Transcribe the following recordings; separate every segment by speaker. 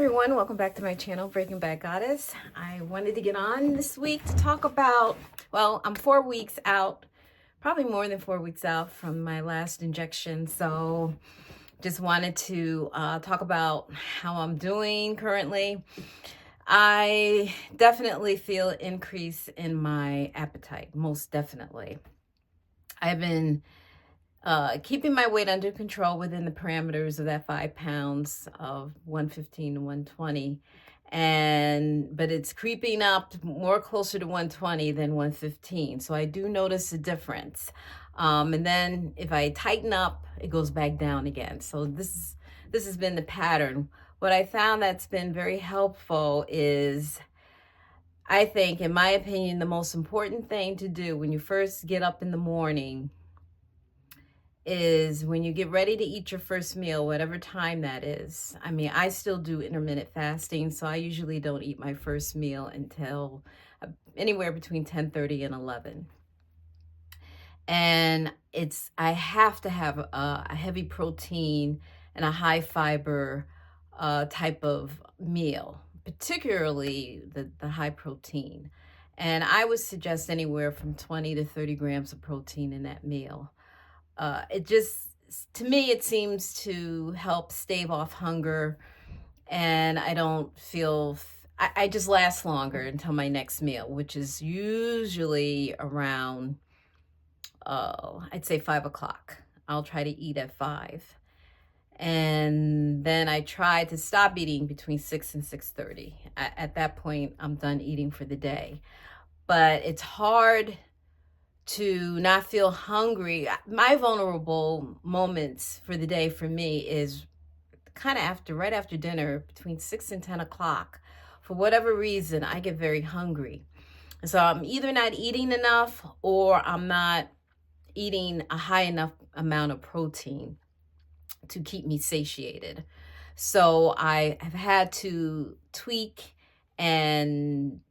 Speaker 1: everyone, welcome back to my channel, Breaking Bad Goddess. I wanted to get on this week to talk about, well, I'm 4 weeks out, probably more than 4 weeks out from my last injection. So just wanted to talk about how I'm doing currently. I definitely feel an increase in my appetite, most definitely. I've been keeping my weight under control within the parameters of that 5 pounds of 115 to 120. But it's creeping up more closer to 120 than 115. So I do notice a difference. And then if I tighten up, it goes back down again. So this has been the pattern. What I found that's been very helpful is, I think, in my opinion, the most important thing to do when you first get up in the morning is when you get ready to eat your first meal, whatever time that is. I mean, I still do intermittent fasting, so I usually don't eat my first meal until anywhere between 10:30 and 11. And I have to have a heavy protein and a high fiber type of meal, particularly the high protein. And I would suggest anywhere from 20 to 30 grams of protein in that meal. To me, it seems to help stave off hunger, and I don't feel, I just last longer until my next meal, which is usually around, I'd say 5 o'clock. I'll try to eat at 5. And then I try to stop eating between 6 and 6:30. At that point, I'm done eating for the day. But it's hard to not feel hungry. My vulnerable moments for the day for me is kind of right after dinner, between 6 and 10 o'clock. For whatever reason, I get very hungry. So I'm either not eating enough or I'm not eating a high enough amount of protein to keep me satiated. So I have had to tweak and,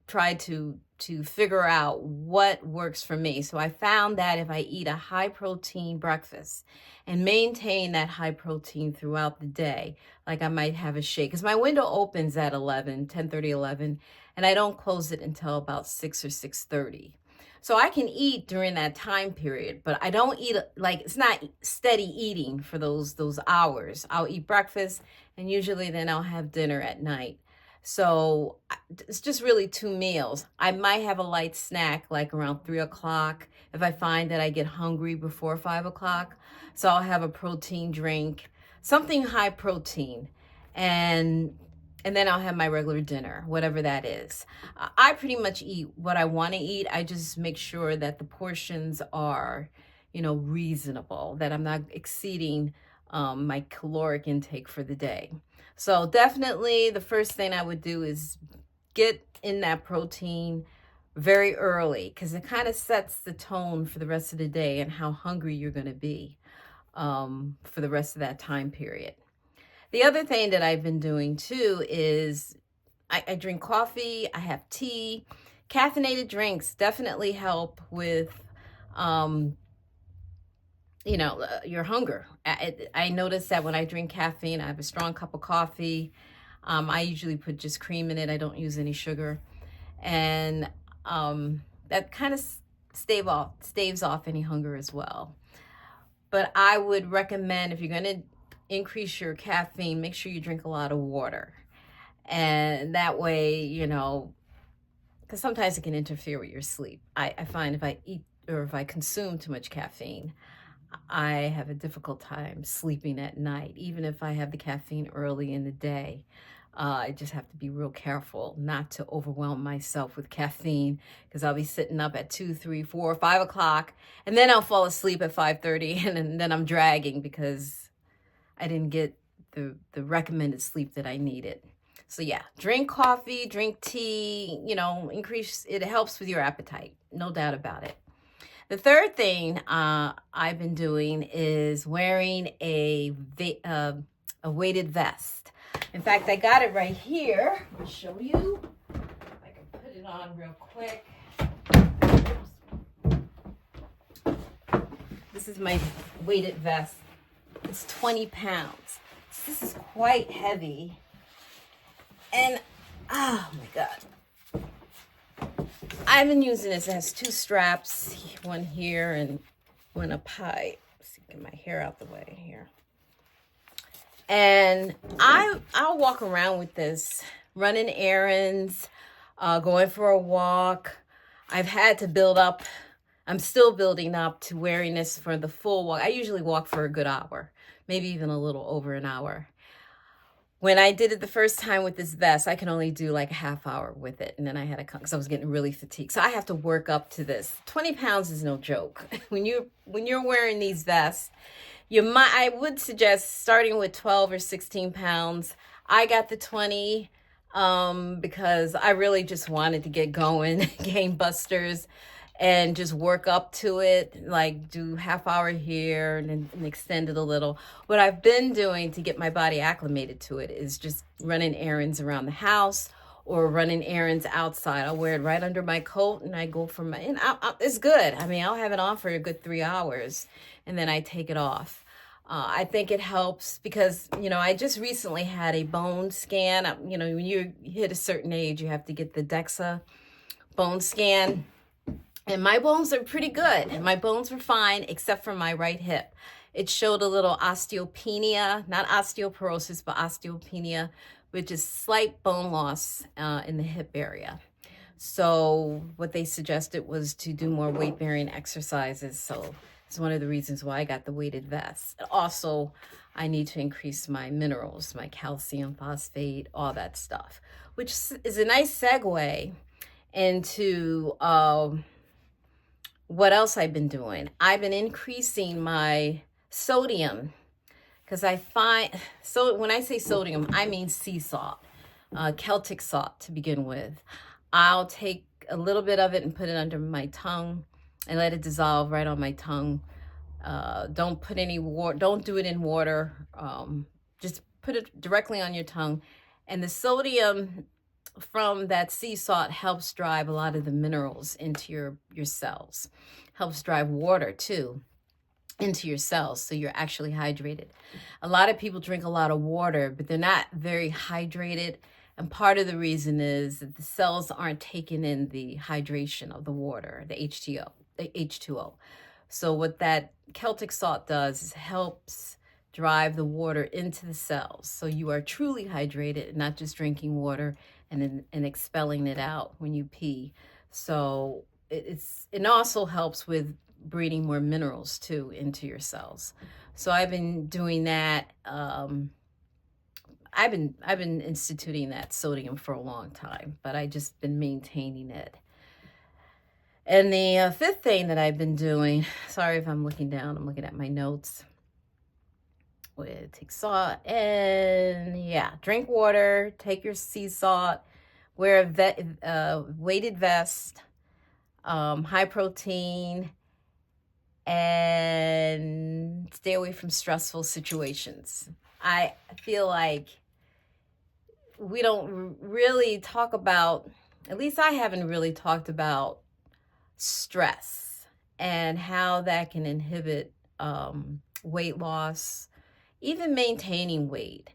Speaker 1: try to figure out what works for me. So I found that if I eat a high protein breakfast and maintain that high protein throughout the day, like I might have a shake, because my window opens at 10:30, 11, and I don't close it until about 6 or 6:30. So I can eat during that time period, but I don't eat, like, it's not steady eating for those hours. I'll eat breakfast, and usually then I'll have dinner at night. So it's just really 2 meals. I might have a light snack like around 3 o'clock if I find that I get hungry before 5 o'clock. So I'll have a protein drink, something high protein, and then I'll have my regular dinner, whatever that is. I pretty much eat what I want to eat. I just make sure that the portions are, reasonable, that I'm not exceeding my caloric intake for the day. So definitely the first thing I would do is get in that protein very early, because it kind of sets the tone for the rest of the day and how hungry you're going to be for the rest of that time period. The other thing that I've been doing too is I drink coffee, I have tea. Caffeinated drinks definitely help with your hunger. I notice that when I drink caffeine, I have a strong cup of coffee. I usually put just cream in it. I don't use any sugar. And that kind of staves off any hunger as well. But I would recommend, if you're going to increase your caffeine, make sure you drink a lot of water. And that way, because sometimes it can interfere with your sleep. I find if I eat or if I consume too much caffeine, I have a difficult time sleeping at night, even if I have the caffeine early in the day. I just have to be real careful not to overwhelm myself with caffeine, because I'll be sitting up at 2, 3, 4, 5 o'clock, and then I'll fall asleep at 5:30, and then I'm dragging because I didn't get the recommended sleep that I needed. So yeah, drink coffee, drink tea, it helps with your appetite, no doubt about it. The third thing I've been doing is wearing a weighted vest. In fact, I got it right here. I'll show you. I can put it on real quick. This is my weighted vest. It's 20 pounds. This is quite heavy. And, oh my God. I've been using this. It has 2 straps, one here and one up high. Let's see, get my hair out the way here. And I'll walk around with this, running errands, going for a walk. I've had to build up. I'm still building up to wearing this for the full walk. I usually walk for a good hour, maybe even a little over an hour. When I did it the first time with this vest, I can only do like a half hour with it. And then I had to come because I was getting really fatigued. So I have to work up to this. 20 pounds is no joke. When you're wearing these vests, I would suggest starting with 12 or 16 pounds. I got the 20 because I really just wanted to get going, game busters, and just work up to it, like do half hour here and extend it a little. What I've been doing to get my body acclimated to it is just running errands around the house or running errands outside. I'll wear it right under my coat and I go for my, and it's good. I mean, I'll have it on for a good 3 hours and then I take it off. I think it helps because, I just recently had a bone scan. When you hit a certain age, you have to get the DEXA bone scan. And my bones are pretty good. And my bones were fine, except for my right hip. It showed a little osteopenia, not osteoporosis, but osteopenia, which is slight bone loss in the hip area. So what they suggested was to do more weight-bearing exercises. So it's one of the reasons why I got the weighted vest. Also, I need to increase my minerals, my calcium, phosphate, all that stuff, which is a nice segue into what else I've been doing. I've been increasing my sodium because I find, so when I say sodium, I mean sea salt, Celtic salt to begin with. I'll take a little bit of it and put it under my tongue and let it dissolve right on my tongue. Don't put any water, don't do it in water. Just put it directly on your tongue. And the sodium from that sea salt helps drive a lot of the minerals into your cells. Helps drive water too into your cells, so you're actually hydrated. A lot of people drink a lot of water, but they're not very hydrated. And part of the reason is that the cells aren't taking in the hydration of the water, the H2O. So what that Celtic salt does is helps drive the water into the cells. So you are truly hydrated and not just drinking water and expelling it out when you pee. So it also helps with breeding more minerals too into your cells. So I've been doing that. I've been instituting that sodium for a long time, but I just been maintaining it. And the fifth thing that I've been doing, sorry if I'm looking down, I'm looking at my notes. Take salt and drink water, take your sea salt, wear a weighted vest, high protein, and stay away from stressful situations. I feel like we don't really talk about, at least I haven't really talked about stress and how that can inhibit weight loss, even maintaining weight.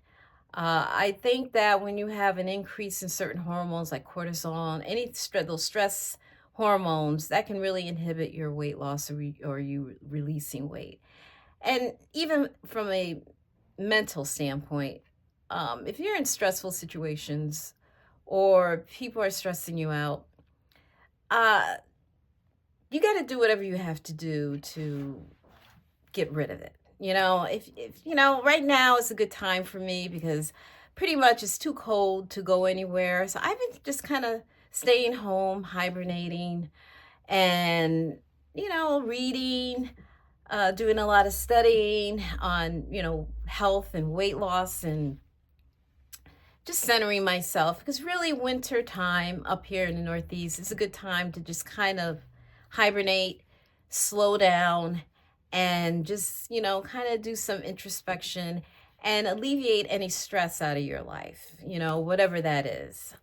Speaker 1: I think that when you have an increase in certain hormones like cortisol, those stress hormones, that can really inhibit your weight loss or you releasing weight. And even from a mental standpoint, if you're in stressful situations or people are stressing you out, you got to do whatever you have to do to get rid of it. If right now is a good time for me because pretty much it's too cold to go anywhere. So I've been just kind of staying home, hibernating, and, reading, doing a lot of studying on, health and weight loss and just centering myself because really winter time up here in the Northeast is a good time to just kind of hibernate, slow down, and just, kind of do some introspection and alleviate any stress out of your life, whatever that is.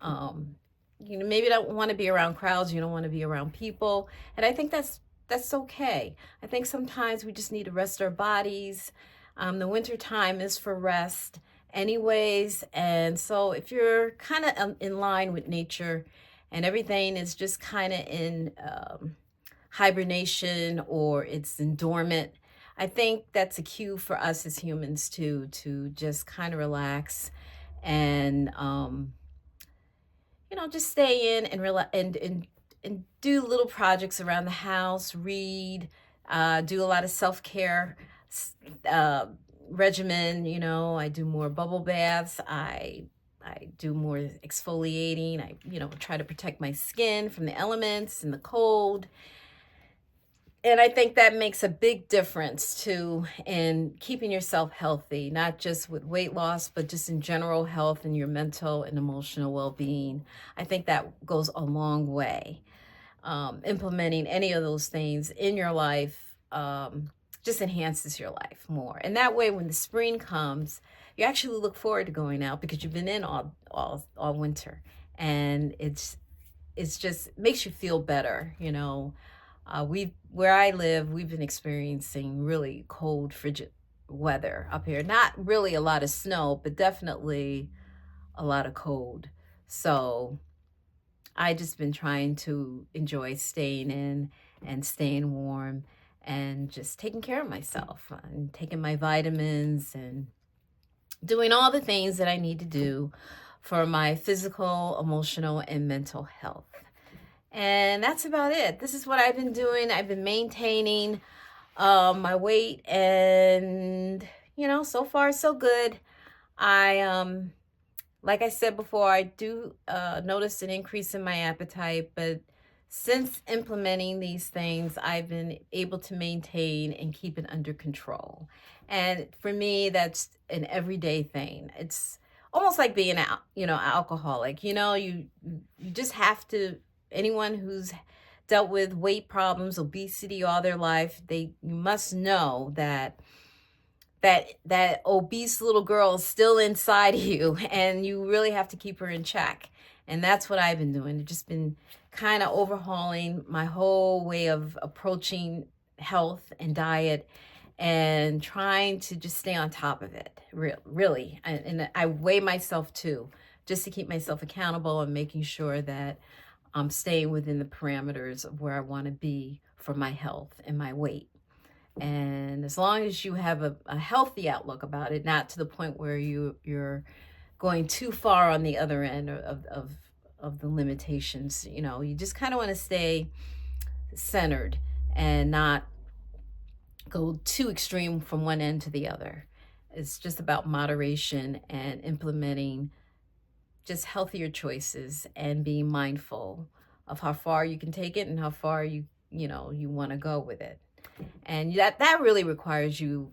Speaker 1: Maybe you don't want to be around crowds, you don't want to be around people. And I think that's okay. I think sometimes we just need to rest our bodies. The winter time is for rest. anyways. And so if you're kind of in line with nature and everything is just kind of in hibernation or it's in dormant, I think that's a cue for us as humans to just kind of relax and just stay in and relax and do little projects around the house, read, do a lot of self-care uh, regimen. I do more bubble baths. I do more exfoliating. I try to protect my skin from the elements and the cold. And I think that makes a big difference too in keeping yourself healthy, not just with weight loss, but just in general health and your mental and emotional well-being. I think that goes a long way. Implementing any of those things in your life just enhances your life more. And that way, when the spring comes, you actually look forward to going out because you've been in all winter, and it's just makes you feel better. Where I live, we've been experiencing really cold, frigid weather up here. Not really a lot of snow, but definitely a lot of cold. So I just been trying to enjoy staying in and staying warm and just taking care of myself and taking my vitamins and doing all the things that I need to do for my physical, emotional, and mental health. And that's about it. This is what I've been doing. I've been maintaining my weight, and so far so good. I like I said before, I do notice an increase in my appetite, but since implementing these things, I've been able to maintain and keep it under control. And for me, that's an everyday thing. It's almost like being alcoholic. You just have to. Anyone who's dealt with weight problems, obesity all their life, you must know that obese little girl is still inside of you, and you really have to keep her in check. And that's what I've been doing. I've just been kind of overhauling my whole way of approaching health and diet and trying to just stay on top of it, really. And I weigh myself too, just to keep myself accountable and making sure that I'm staying within the parameters of where I want to be for my health and my weight. And as long as you have a healthy outlook about it, not to the point where you're going too far on the other end of the limitations, you just kind of want to stay centered and not go too extreme from one end to the other. It's just about moderation and implementing just healthier choices and being mindful of how far you can take it and how far you want to go with it. And that really requires you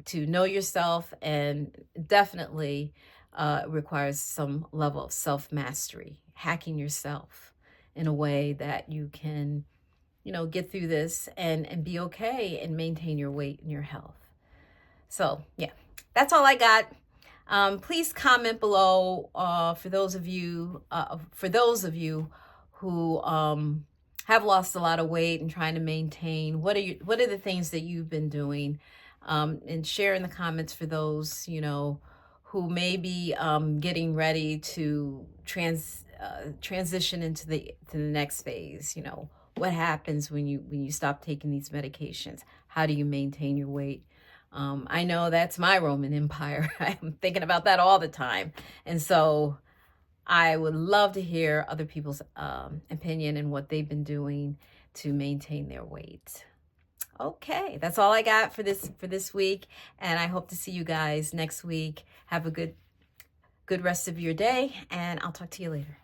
Speaker 1: to know yourself, and definitely requires some level of self-mastery, hacking yourself in a way that you can, get through this and be okay and maintain your weight and your health. So yeah, that's all I got. Please comment below for those of you who have lost a lot of weight and trying to maintain. What are the things that you've been doing? And share in the comments for those who may be getting ready to transition into the next phase. What happens when you stop taking these medications? How do you maintain your weight? I know that's my Roman Empire. I'm thinking about that all the time. And so I would love to hear other people's opinion and what they've been doing to maintain their weight. Okay, that's all I got for this week. And I hope to see you guys next week. Have a good rest of your day, and I'll talk to you later.